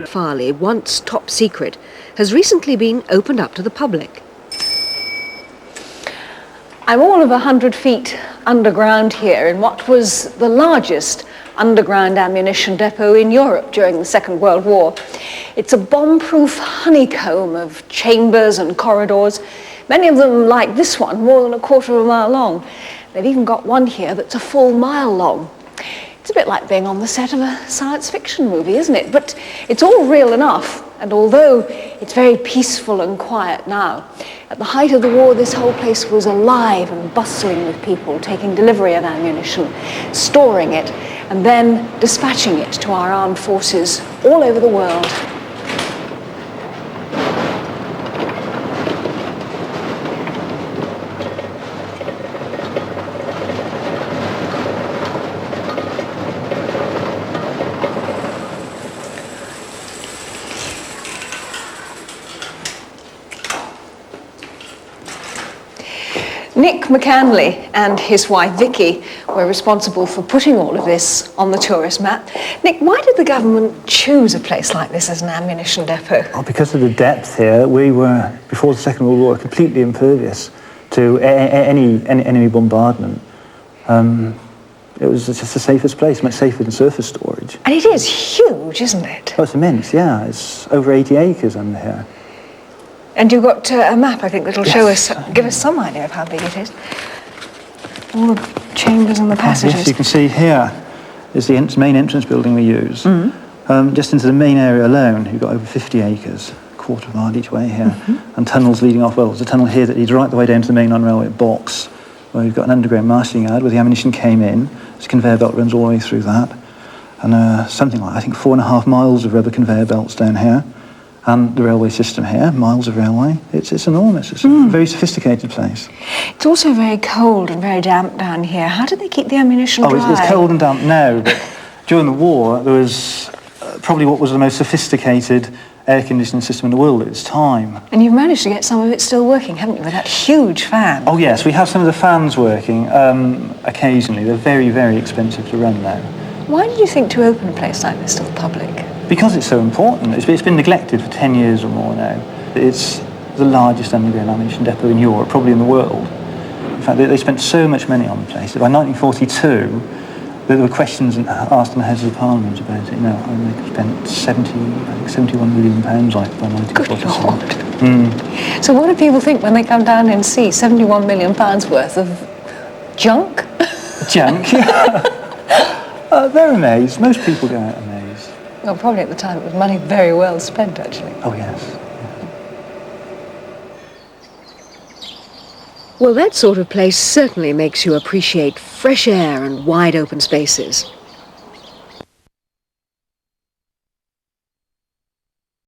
Farleigh, once top secret, has recently been opened up to the public. I'm all of 100 feet underground here in what was the largest underground ammunition depot in Europe during the Second World War. It's a bomb-proof honeycomb of chambers and corridors, many of them like this one, more than a quarter of a mile long. They've even got one here that's a full mile long. It's a bit like being on the set of a science fiction movie, isn't it? But it's all real enough, and although it's very peaceful and quiet now, at the height of the war this whole place was alive and bustling with people taking delivery of ammunition, storing it, and then dispatching it to our armed forces all over the world. Nick McCanley and his wife Vicky were responsible for putting all of this on the tourist map. Nick, why did the government choose a place like this as an ammunition depot? Oh, because of the depth here, we were, before the Second World War, completely impervious to any enemy bombardment. It was just the safest place, much safer than surface storage. And it is huge, isn't it? Oh, it's immense, yeah. It's over 80 acres under here. And you've got a map, I think, that'll show us, give us some idea of how big it is. All the chambers and the passages. Yes, you can see here is the main entrance building we use. Just into the main area alone, you've got over 50 acres, a quarter of a mile each way here, and tunnels leading off. Well, there's a tunnel here that leads right the way down to the main railway box, where we've got an underground marshalling yard where the ammunition came in. This conveyor belt runs all the way through that, and something like, I think, 4.5 miles of rubber conveyor belts down here. And the railway system here, miles of railway. It's enormous. It's a very sophisticated place. It's also very cold and very damp down here. How do they keep the ammunition dry? Oh, it's cold and damp now, but during the war, there was probably what was the most sophisticated air conditioning system in the world at its time. And you've managed to get some of it still working, haven't you, with that huge fan? Oh, yes, we have some of the fans working occasionally. They're very, very expensive to run now. Why did you think to open a place like this to the public? Because it's so important. It's been neglected for 10 years or more now. It's the largest underground ammunition depot in Europe, probably in the world. In fact, they spent so much money on the place that by 1942, there were questions asked in the Houses of Parliament about it. You know, and they spent 71 million pounds on it by 1942. Good Lord. So what do people think when they come down and see 71 million pounds worth of junk? Junk, yeah. They're amazed. Most people go out amazed. Well, probably at the time it was money very well spent, actually. Oh, yes. Well, that sort of place certainly makes you appreciate fresh air and wide open spaces.